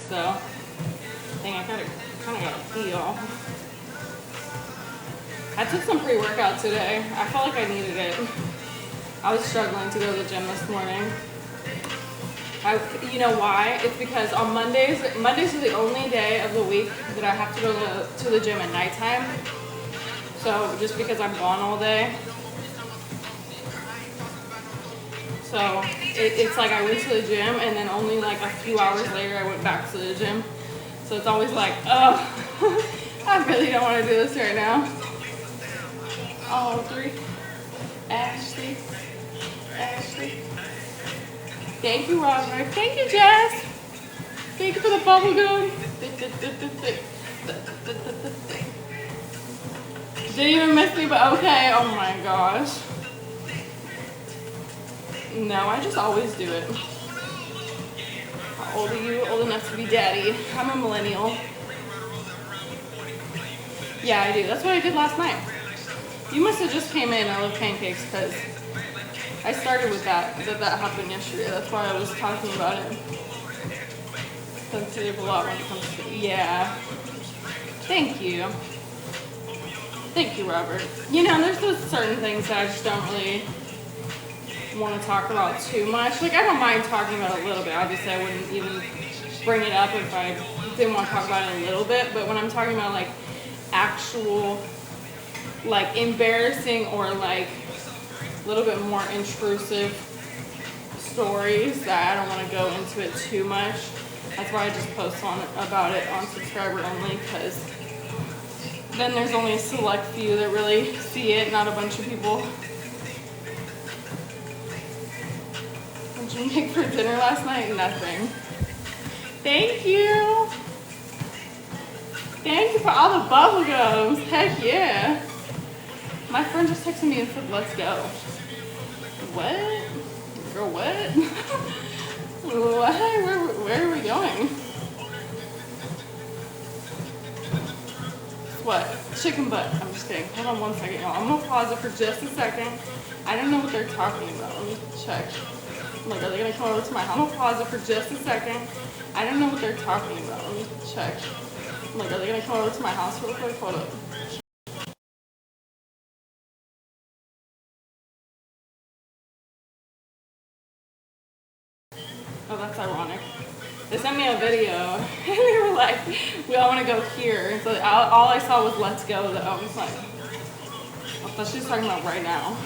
So, dang, I kind of gotta pee, y'all. I took some pre-workout today. I felt like I needed it. I was struggling to go to the gym this morning. You know why? It's because on Mondays are the only day of the week that I have to go to the gym at nighttime. So just because I'm gone all day. So it's like I went to the gym and then only like a few hours later I went back to the gym. So it's always like, oh, I really don't want to do this right now. Oh, 3. Ashley. Thank you, Robert. Thank you, Jess. Thank you for the bubble gum. Didn't even miss me, but okay. Oh my gosh. No, I just always do it. How old are you? Old enough to be daddy. I'm a millennial. Yeah, I do. That's what I did last night. You must have just came in. I love pancakes because I started with that happened yesterday. That's why I was talking about it. Sensitive a lot when it comes to, yeah. Thank you. Thank you, Robert. You know, there's those certain things that I just don't really want to talk about too much. Like, I don't mind talking about it a little bit. Obviously, I wouldn't even bring it up if I didn't want to talk about it a little bit. But when I'm talking about, like, actual, like, embarrassing or, like, a little bit more intrusive stories that I don't want to go into it too much. That's why I just post about it on subscriber only, because then there's only a select few that really see it, not a bunch of people. What did you make for dinner last night? Nothing. Thank you. Thank you for all the bubble gums. Heck yeah. My friend just texted me and said, let's go. What? Girl, what? What? Where are we going? What? Chicken butt. I'm just kidding. Hold on 1 second, y'all. I'm gonna pause it for just a second. I don't know what they're talking about. Let me check. I'm like, are they gonna come over to my house? I'm gonna pause it for just a second. I don't know what they're talking about. Let me check. I'm like, are they gonna come over to my house real quick? Hold up. Oh, that's ironic. They sent me a video and they were like, we all want to go here. And so all I saw was let's go though. I was like, I thought she was talking about right now.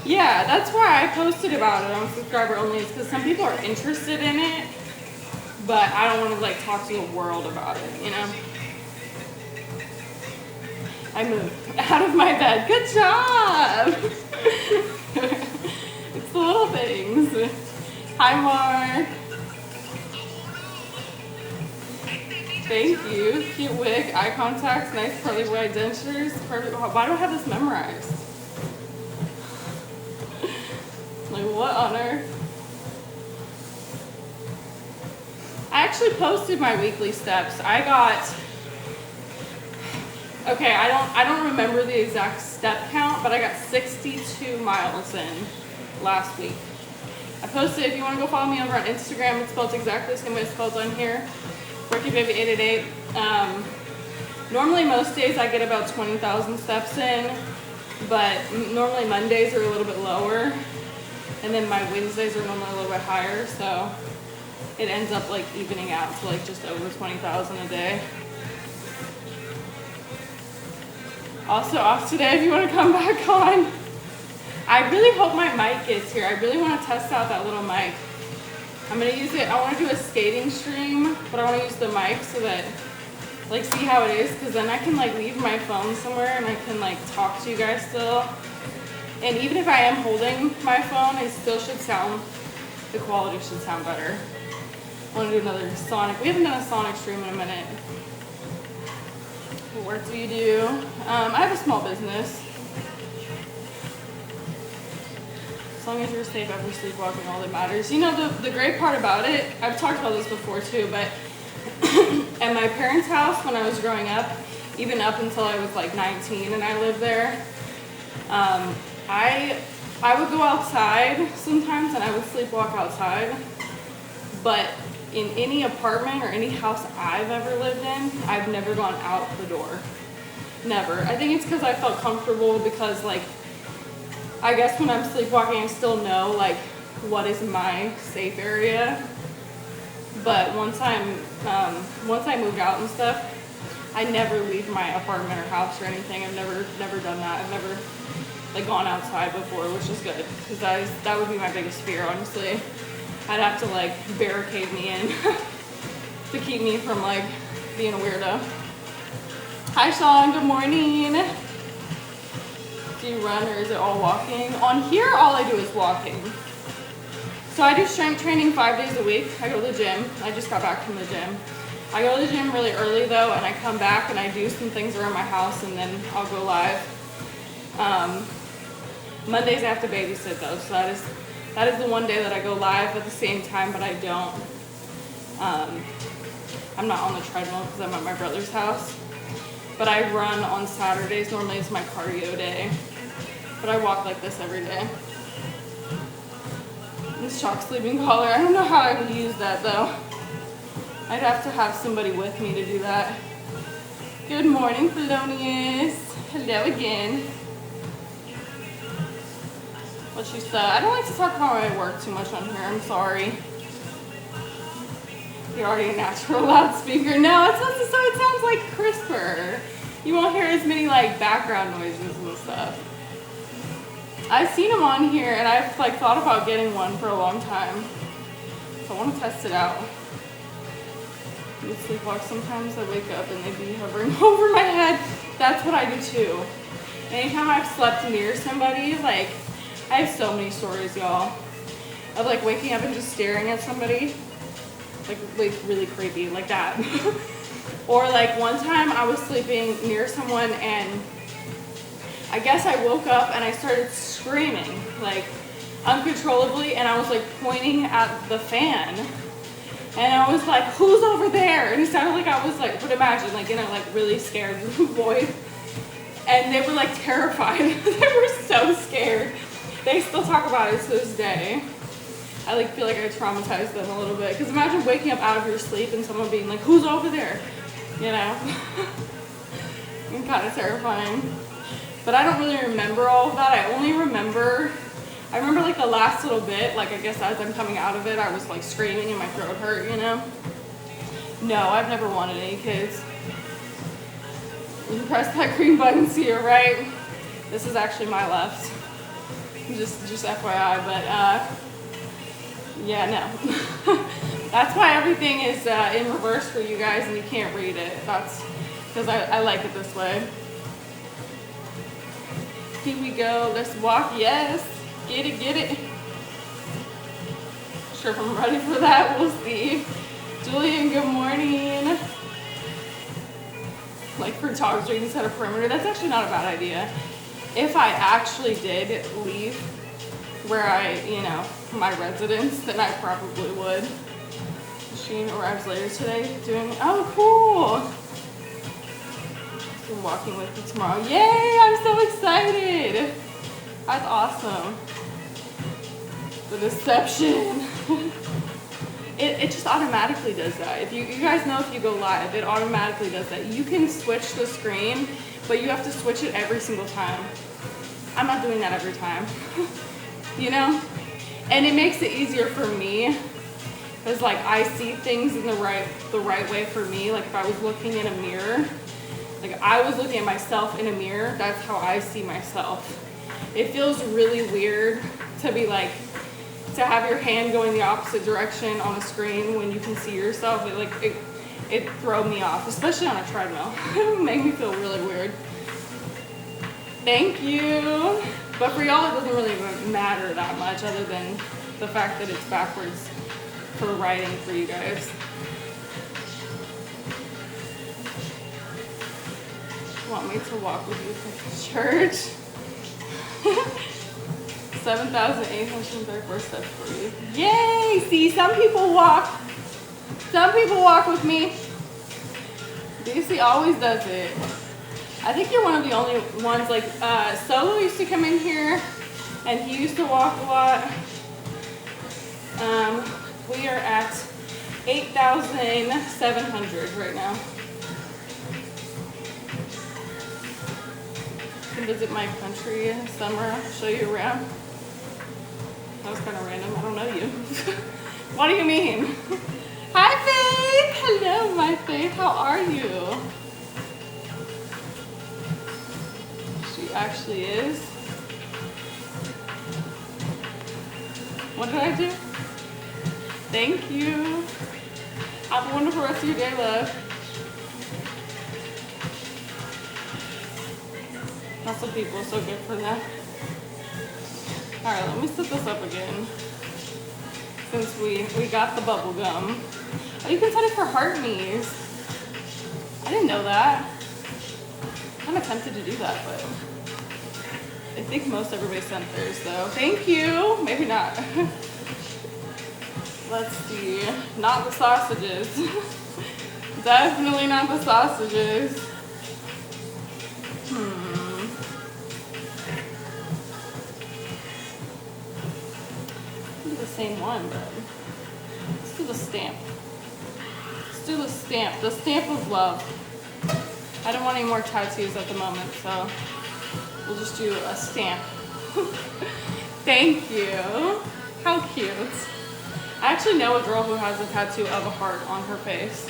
Yeah, that's why I posted about it on subscriber only, is because some people are interested in it, but I don't want to like talk to the world about it, you know? I moved out of my bed. Good job! It's the little things. Hi, Mark. Thank you. Cute wig, eye contact, nice curly white dentures. Perfect. Why do I have this memorized? Like, what on earth? I actually posted my weekly steps. I got, okay, I don't remember the exact step count, but I got 62 miles in last week. I posted, if you want to go follow me over on Instagram, it's spelled exactly the same way it's spelled on here. Brookiebaby888. Normally most days I get about 20,000 steps in, but normally Mondays are a little bit lower, and then my Wednesdays are normally a little bit higher, so it ends up like evening out to like just over 20,000 a day. Also off today if you want to come back on. I really hope my mic gets here. I really want to test out that little mic. I'm going to use it. I want to do a skating stream, but I want to use the mic so that, like, see how it is, because then I can, like, leave my phone somewhere and I can, like, talk to you guys still. And even if I am holding my phone, it still should sound, the quality should sound better. I want to do another Sonic. We haven't done a Sonic stream in a minute. What work do you do? I have a small business. As long as you're safe after sleepwalking, all that matters. You know, the great part about it, I've talked about this before too, but at my parents' house when I was growing up, even up until I was like 19 and I lived there, I would go outside sometimes and I would sleepwalk outside, but in any apartment or any house I've ever lived in, I've never gone out the door. Never. I think it's because I felt comfortable because like, I guess when I'm sleepwalking, I still know like what is my safe area. But once I moved out and stuff, I never leave my apartment or house or anything. I've never done that. I've never like gone outside before, which is good because that would be my biggest fear, honestly. I'd have to like barricade me in to keep me from like being a weirdo. Hi Sean, good morning. Do you run or is it all walking? On here, all I do is walking. So I do strength training 5 days a week. I go to the gym. I just got back from the gym. I go to the gym really early though, and I come back and I do some things around my house and then I'll go live. Mondays I have to babysit though, so that is the one day that I go live at the same time, but I don't. I'm not on the treadmill because I'm at my brother's house. But I run on Saturdays. Normally it's my cardio day. But I walk like this every day. This chalk sleeping collar, I don't know how I would use that though. I'd have to have somebody with me to do that. Good morning, Felonious. Hello again. What she said. I don't like to talk about my work too much on here. I'm sorry. You're already a natural loudspeaker. No, it's not, so it sounds like crisper. You won't hear as many like background noises and stuff. I've seen them on here and I've like thought about getting one for a long time. So I want to test it out. I sleepwalk sometimes. I wake up and they be hovering over my head. That's what I do too. Anytime I've slept near somebody, like I have so many stories, y'all, of like waking up and just staring at somebody. Like really creepy, like that. Or like one time I was sleeping near someone and I guess I woke up and I started screaming like uncontrollably and I was like pointing at the fan and I was like, who's over there? And it sounded like I was like, but imagine like in a like really scared voice. And they were like terrified. They were so scared. They still talk about it to this day. I like feel like I traumatized them a little bit. Because imagine waking up out of your sleep and someone being like, who's over there? You know? It's kind of terrifying. But I don't really remember all of that. I remember like the last little bit, like I guess as I'm coming out of it, I was like screaming and my throat hurt, you know? No, I've never wanted any kids. You can press that green button to your right. This is actually my left. Just FYI, but yeah, no. That's why everything is in reverse for you guys and you can't read it. That's because I like it this way. Here we go. Let's walk. Yes. Get it, get it. Not sure if I'm ready for that. We'll see. Julian, good morning. Like for dog street instead of perimeter. That's actually not a bad idea. If I actually did leave where my residence, then I probably would. Machine arrives later today doing, oh cool. You're walking with me tomorrow. Yay, I'm so excited. That's awesome. The deception. It just automatically does that. If you guys know if you go live, it automatically does that. You can switch the screen, but you have to switch it every single time. I'm not doing that every time. You know? And it makes it easier for me because like I see things in the right way for me. Like if I was looking in a mirror, like I was looking at myself in a mirror, that's how I see myself. It feels really weird to be like, to have your hand going the opposite direction on a screen when you can see yourself. It throw me off, especially on a treadmill. It make me feel really weird. Thank you. But for y'all, it doesn't really matter that much other than the fact that it's backwards for writing for you guys. Want me to walk with you to church? 7,834 steps for you. Yay! See, some people walk with me. DC always does it. I think you're one of the only ones, like, Solo used to come in here, and he used to walk a lot. We are at 8,700 right now. You can visit my country in summer, show you around. That was kind of random, I don't know you. What do you mean? Hi Faith! Hello my Faith, how are you? She actually is. What did I do? Thank you. Have a wonderful rest of your day, love. Muscle people, so good for them. Alright, let me set this up again. Since we got the bubble gum. Oh, you can set it for heart knees. I didn't know that. I'm kind of tempted to do that, but I think most everybody sent theirs though. Thank you. Maybe not. Let's see. Not the sausages. Definitely not the sausages. Do the same one, but let's do the stamp. Let's do the stamp. The stamp of love. I don't want any more tattoos at the moment, so we'll just do a stamp. Thank you. How cute. I actually know a girl who has a tattoo of a heart on her face.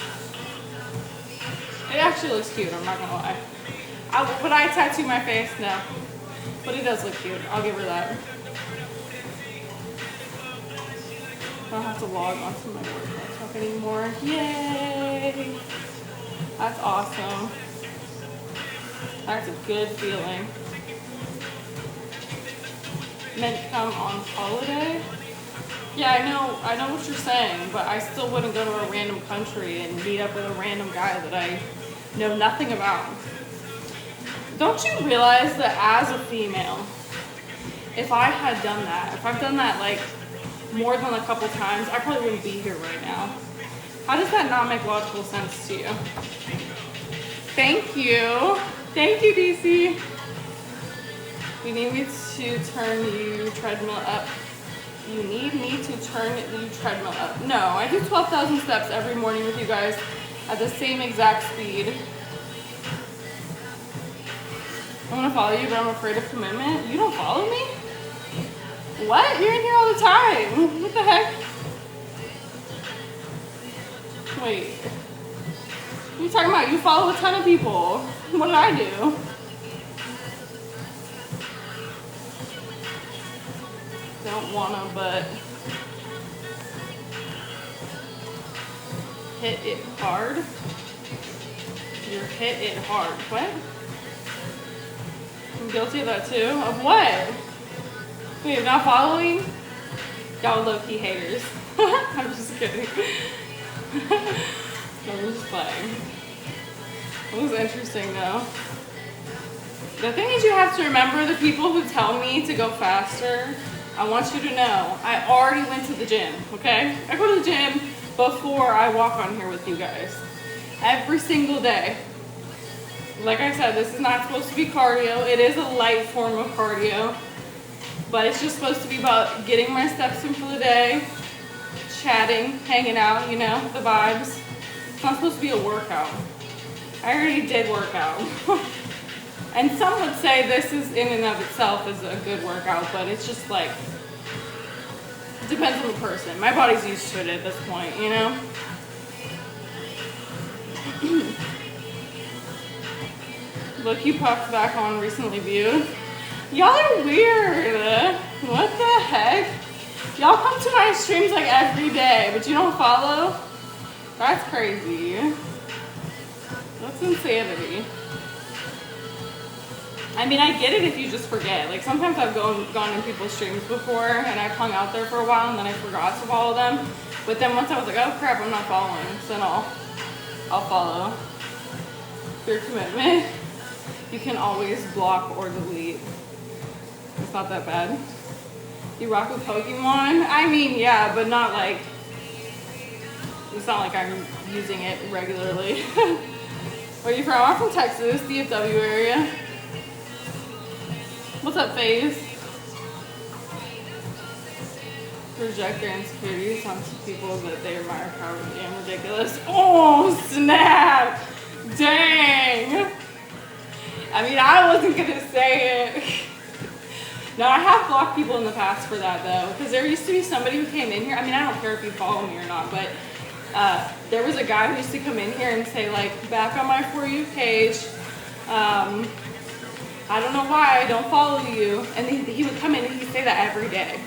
It actually looks cute, I'm not gonna lie. Would I tattoo my face? No. But it does look cute. I'll give her that. I don't have to log onto my work laptop anymore. Yay! That's awesome. That's a good feeling. Meant to come on holiday? Yeah, I know what you're saying, but I still wouldn't go to a random country and meet up with a random guy that I know nothing about. Don't you realize that as a female, if I had done that, if I've done that like more than a couple times, I probably wouldn't be here right now. How does that not make logical sense to you? Thank you. Thank you, DC. You need me to turn you treadmill up. You need me to turn the treadmill up. No, I do 12,000 steps every morning with you guys at the same exact speed. I want to follow you, but I'm afraid of commitment. You don't follow me? What? You're in here all the time. What the heck? Wait. What are you talking about? You follow a ton of people. What did I do? Don't wanna, but hit it hard. You hit it hard. What? I'm guilty of that too. Of what? Wait, not following? Y'all low-key haters. I'm just kidding. I'm just playing. It was interesting though. The thing is, you have to remember the people who tell me to go faster. I want you to know, I already went to the gym, okay? I go to the gym before I walk on here with you guys. Every single day. Like I said, this is not supposed to be cardio. It is a light form of cardio. But it's just supposed to be about getting my steps in for the day, chatting, hanging out, you know, the vibes. It's not supposed to be a workout. I already did work out. And some would say this is in and of itself is a good workout, but it's just like, it depends on the person. My body's used to it at this point, you know? Look, you popped back on recently viewed. Y'all are weird. What the heck? Y'all come to my streams like every day, but you don't follow? That's crazy. That's insanity. I mean, I get it if you just forget. Like, sometimes I've gone in people's streams before, and I've hung out there for a while, and then I forgot to follow them. But then once I was like, oh crap, I'm not following, so then I'll follow. Your commitment, you can always block or delete. It's not that bad. You rock with Pokemon? I mean, yeah, but not like, it's not like I'm using it regularly. Where are you from? I'm from Texas, DFW area. What's up, FaZe? project their insecurities onto people that they admire cowardly and ridiculous. Oh, snap! Dang! I mean, I wasn't gonna say it. No, I have blocked people in the past for that though, because there used to be somebody who came in here. I mean, I don't care if you follow me or not, but there was a guy who used to come in here and say like, back on my For You page, I don't know why I don't follow you. And he would come in and he'd say that every day.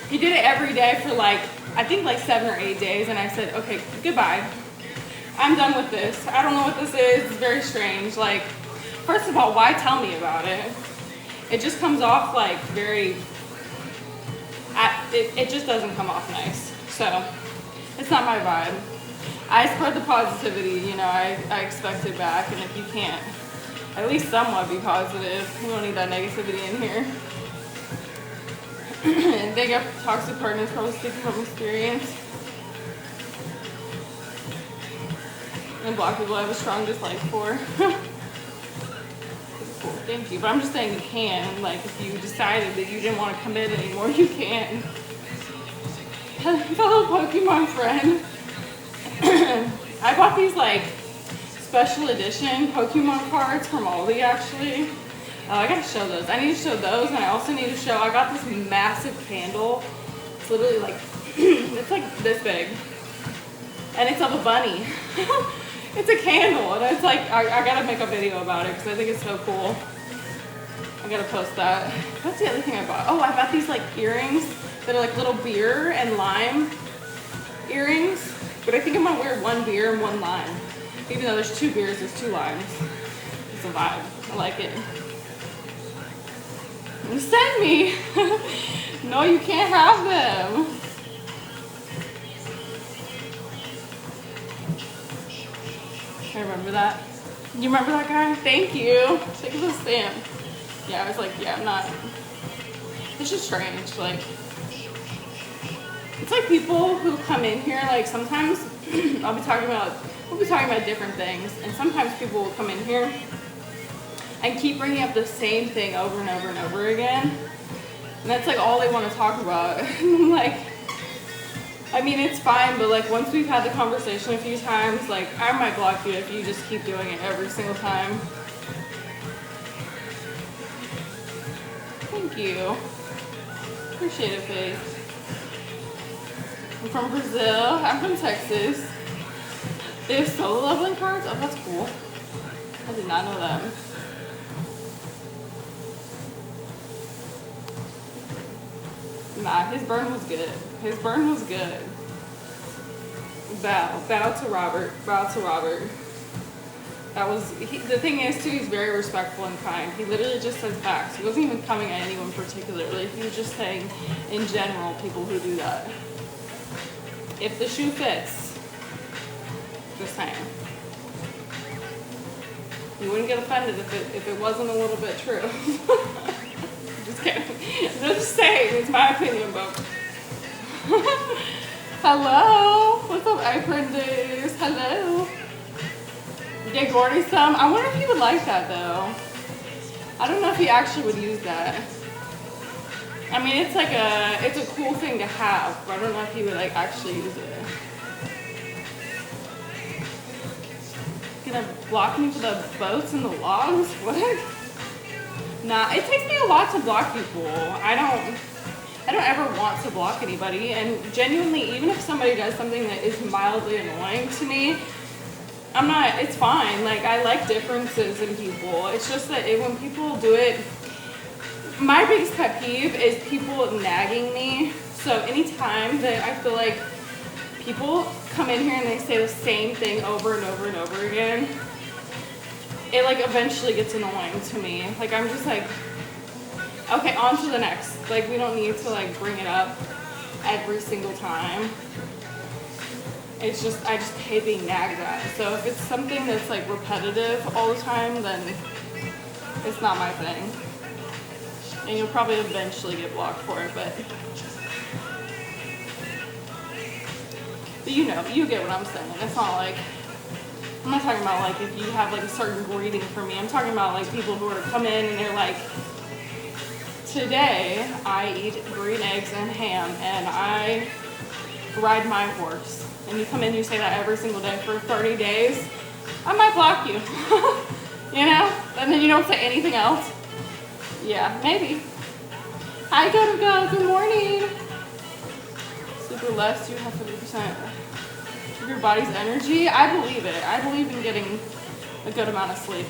He did it every day for like, I think like 7 or 8 days. And I said, okay, goodbye. I'm done with this. I don't know what this is. It's very strange. Like, first of all, why tell me about it? It just comes off like very, it just doesn't come off nice. So it's not my vibe. I spread the positivity, you know, I expect it back. And if you can't at least somewhat be positive, we don't need that negativity in here. And they got toxic partners probably speaking from experience. And black people I have a strong dislike for. Cool, thank you. But I'm just saying you can. Like, if you decided that you didn't want to commit anymore, you can. Fellow Pokemon friend. I bought these like special edition Pokemon cards from Aldi actually. I gotta show those. I need to show those, and I also need to show, I got this massive candle. It's literally like, it's like this big. And it's of a bunny. It's a candle, and it's like, I gotta make a video about it because I think it's so cool. I gotta post that. That's the other thing I bought. Oh, I bought these like earrings that are like little beer and lime earrings. But I think I'm gonna wear 1 beer and 1 lime. Even though there's 2 beers, there's 2 limes. It's a vibe. I like it. Send me. No, you can't have them. I remember that. You remember that guy? Thank you. Thank you for the stamp. Yeah, I was like, yeah, I'm not. It's just strange. Like, it's like people who come in here, like sometimes we'll be talking about different things, and sometimes people will come in here and keep bringing up the same thing over and over and over again. And that's like all they want to talk about. And I'm like, I mean, it's fine, but like once we've had the conversation a few times, like I might block you if you just keep doing it every single time. Thank you. Appreciate it, Faith. I'm from Brazil. I'm from Texas. They have solo leveling cards? Oh, that's cool. I did not know that. Nah, his burn was good. His burn was good. Bow to Robert. Bow to Robert. That was, the thing is too, he's very respectful and kind. He literally just says facts. He wasn't even coming at anyone particularly. He was just saying, in general, people who do that. If the shoe fits. Just saying. You wouldn't get offended if it wasn't a little bit true. Just kidding. Just saying, it's my opinion, but. Hello. What's up, Aprendiz? Hello. Get Gordy some. I wonder if he would like that though. I don't know if he actually would use that. I mean, it's like it's a cool thing to have, but I don't know if he would like actually use it. Gonna block me for the boats and the logs? What? Nah, it takes me a lot to block people. I don't ever want to block anybody, and genuinely, even if somebody does something that is mildly annoying to me, I'm not, it's fine. Like, I like differences in people. It's just that when people do it, my biggest pet peeve is people nagging me. So anytime that I feel like people come in here and they say the same thing over and over and over again, it like eventually gets annoying to me. Like, I'm just like, okay, on to the next. Like, we don't need to like bring it up every single time. It's just, I just hate being nagged at. So if it's something that's like repetitive all the time, then it's not my thing. And you'll probably eventually get blocked for it, but you know, you get what I'm saying. It's not like, I'm not talking about like if you have like a certain greeting for me. I'm talking about like people who are come in and they're like today I eat green eggs and ham, and I ride my horse. And you come in and you say that every single day for 30 days, I might block you. You know? And then you don't say anything else. Yeah, maybe. Hi, go, good morning. Super less, you have 50% of your body's energy. I believe it. I believe in getting a good amount of sleep.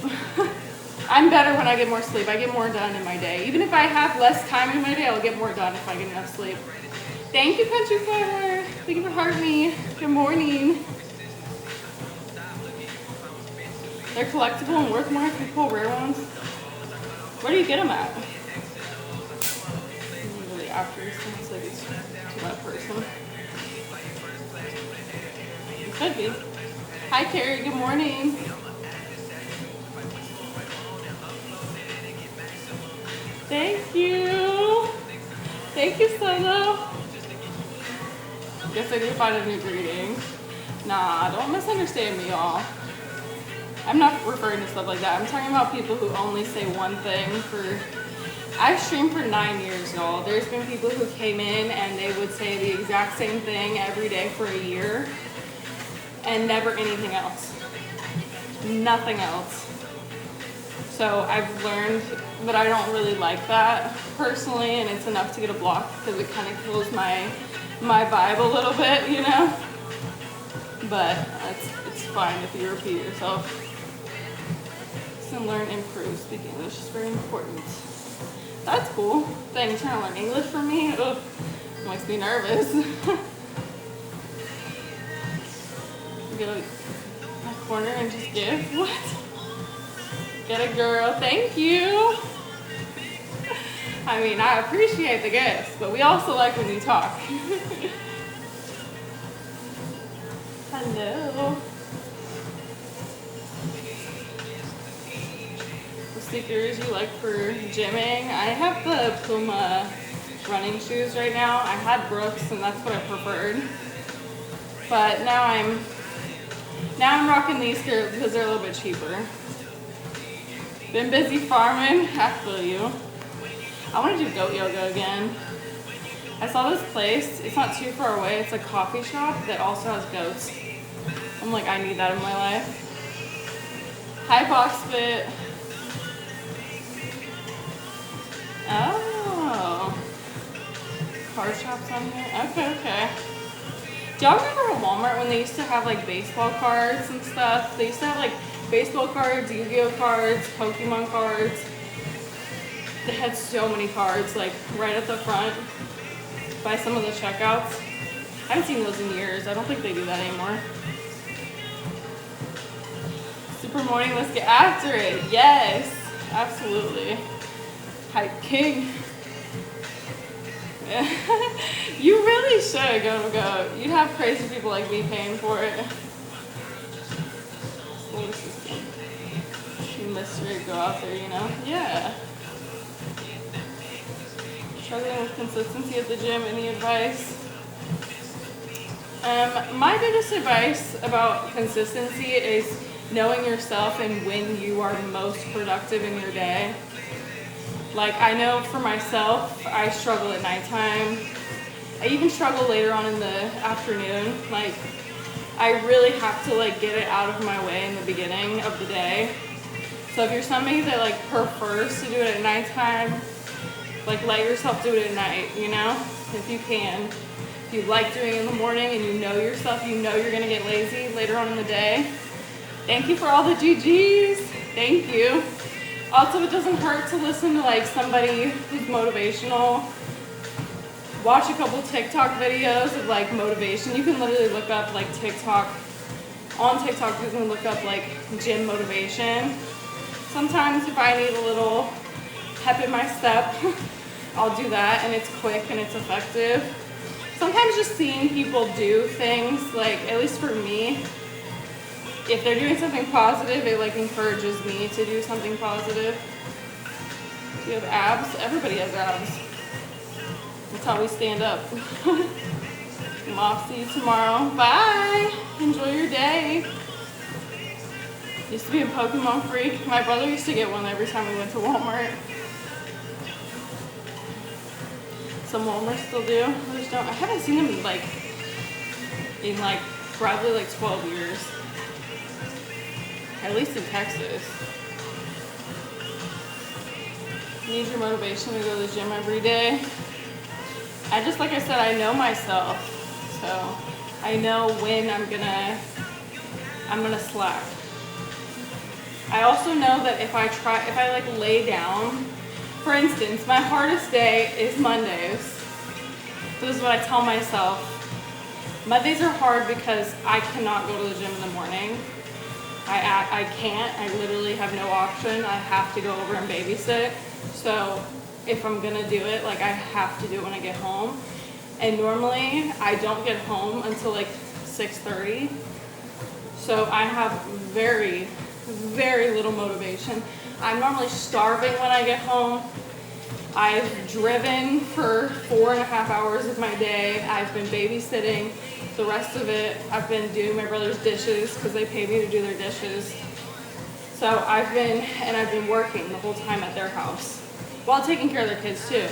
I'm better when I get more sleep. I get more done in my day. Even if I have less time in my day, I'll get more done if I get enough sleep. Thank you, Country Farmer. Thank you for hearting me. Good morning. They're collectible and worth more if you pull rare ones. Where do you get them at? Really after this sounds like it's to that person. It could be. Hi, Carrie. Good morning. Thank you. Thank you, Solo. Guess I did find a new greeting. Nah, don't misunderstand me, y'all. I'm not referring to stuff like that. I'm talking about people who only say one thing for... I've streamed for 9 years, y'all. There's been people who came in and they would say the exact same thing every day for a year and never anything else. Nothing else. So I've learned that I don't really like that personally, and it's enough to get a block because it kind of kills my vibe a little bit, you know? But it's fine if you repeat yourself. And learn, improve. Speaking English is very important. That's cool. Dang, you're trying to learn English from me? Ugh, it makes me nervous. Go to my corner and just give? What? Get a girl. Thank you. I mean, I appreciate the gifts, but we also like when you talk. Hello. Sneakers you like for gymming? I have the Puma running shoes right now. I had Brooks and that's what I preferred. But now I'm rocking these here because they're a little bit cheaper. Been busy farming. I feel you. I want to do goat yoga again. I saw this place. It's not too far away. It's a coffee shop that also has goats. I'm like, I need that in my life. Hi, BoxFit. Oh, card shops on here? Okay. Do y'all remember at Walmart when they used to have like baseball cards and stuff? They used to have like baseball cards, Yu-Gi-Oh cards, Pokemon cards. They had so many cards like right at the front by some of the checkouts. I haven't seen those in years. I don't think they do that anymore. Super morning, let's get after it. Yes, absolutely. Hype King. You really should go. You'd have crazy people like me paying for it. Mystery, go out there, you know? Yeah. Struggling with consistency at the gym, any advice? My biggest advice about consistency is knowing yourself and when you are most productive in your day. Like, I know for myself, I struggle at nighttime. I even struggle later on in the afternoon. Like, I really have to like get it out of my way in the beginning of the day. So if you're somebody that like prefers to do it at nighttime, like let yourself do it at night, you know, if you can. If you like doing it in the morning and you know yourself, you know you're gonna get lazy later on in the day. Thank you for all the GGs. Thank you. Also, it doesn't hurt to listen to like somebody who's motivational. Watch a couple TikTok videos of like motivation. You can literally look up like TikTok. On TikTok, you can look up like gym motivation. Sometimes if I need a little pep in my step, I'll do that, and it's quick and it's effective. Sometimes just seeing people do things, like at least for me, if they're doing something positive, it like encourages me to do something positive. Do you have abs? Everybody has abs. That's how we stand up. I'm off. See you tomorrow. Bye. Enjoy your day. Used to be a Pokemon freak. My brother used to get one every time we went to Walmart. Some Walmarts still do. Others don't. I haven't seen them in probably like 12 years. At least in Texas. Need your motivation to go to the gym every day. Like I said, I know myself. So I know when I'm gonna slack. I also know that if I like lay down, for instance, my hardest day is Mondays. This is what I tell myself. Mondays are hard because I cannot go to the gym in the morning. I can't. I literally have no option. I have to go over and babysit. So if I'm gonna do it, like I have to do it when I get home. And normally I don't get home until like 6:30. So I have very, very little motivation. I'm normally starving when I get home. I've driven for 4.5 hours of my day. I've been babysitting. The rest of it, I've been doing my brother's dishes because they pay me to do their dishes. So I've been working the whole time at their house while taking care of their kids too.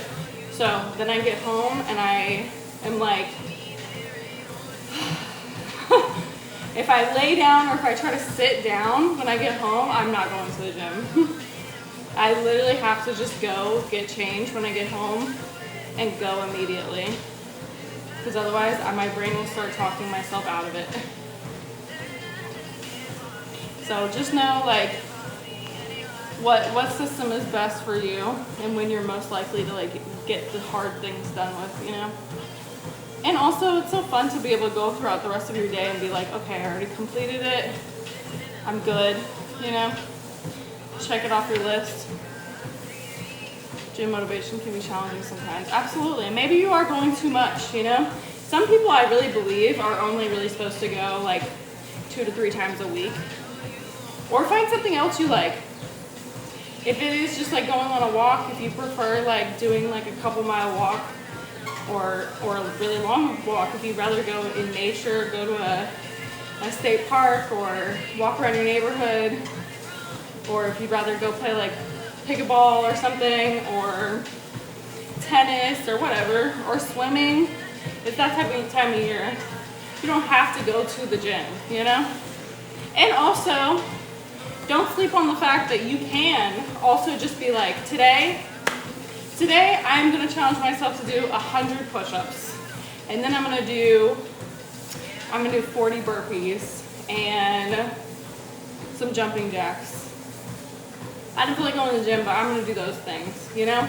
So then I get home and I am like, if I lay down or if I try to sit down when I get home, I'm not going to the gym. I literally have to just go get changed when I get home and go immediately. Because otherwise my brain will start talking myself out of it. So just know like what system is best for you and when you're most likely to like get the hard things done with, you know. And also it's so fun to be able to go throughout the rest of your day and be like, okay, I already completed it. I'm good, you know. Check it off your list. Gym motivation can be challenging sometimes. Absolutely. And maybe you are going too much, you know. Some people I really believe are only really supposed to go like 2 to 3 times a week. Or find something else you like. If it is just like going on a walk, if you prefer like doing like a couple mile walk or a really long walk, if you'd rather go in nature, go to a state park or walk around your neighborhood, or if you'd rather go play like pickleball or something, or tennis or whatever, or swimming. It's that type of time of year. You don't have to go to the gym, you know? And also, don't sleep on the fact that you can also just be like, today I'm gonna challenge myself to do 100 push-ups. And then I'm gonna do 40 burpees and some jumping jacks. I don't feel like going to the gym, but I'm going to do those things, you know?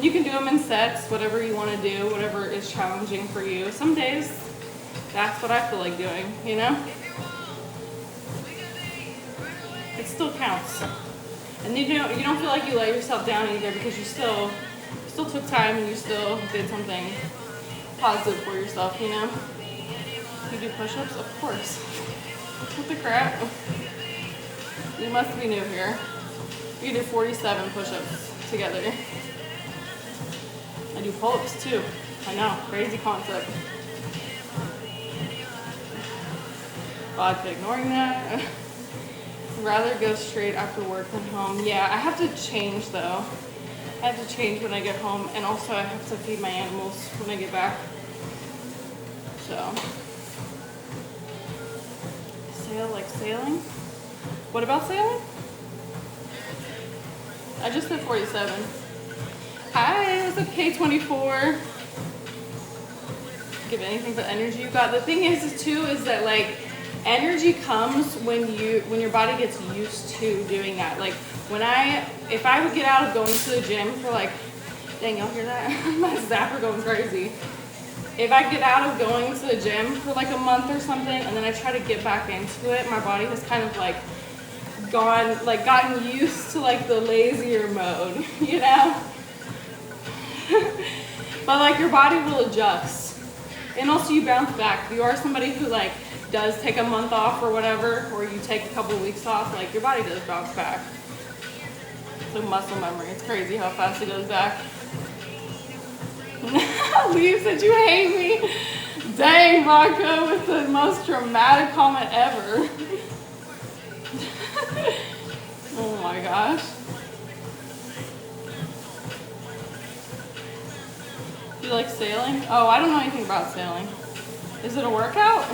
You can do them in sets, whatever you want to do, whatever is challenging for you. Some days, that's what I feel like doing, you know? It still counts. And you don't feel like you let yourself down either because you still took time and you still did something positive for yourself, you know? You do push-ups? Of course. What the crap? You must be new here. You do 47 push-ups together. I do pull-ups too. I know, crazy concept. Vodka ignoring that. Rather go straight after work than home. Yeah, I have to change though. I have to change when I get home, and also I have to feed my animals when I get back. So, like sailing? What about sailing? I just said 47. Hi, what's up, K24? Give anything but energy you got. The thing is that like energy comes when your body gets used to doing that. Like if I would get out of going to the gym for like, dang, y'all hear that? My zapper going crazy. If I get out of going to the gym for like a month or something and then I try to get back into it, my body has kind of like gotten used to like the lazier mode, you know? But like your body will adjust. And also you bounce back. If you are somebody who like does take a month off or whatever, or you take a couple of weeks off, like your body does bounce back. It's like muscle memory. It's crazy how fast it goes back. Leave said you hate me. Dang, Rocco, with the most dramatic comment ever. Oh my gosh. you like sailing? Oh, I don't know anything about sailing. Is it a workout?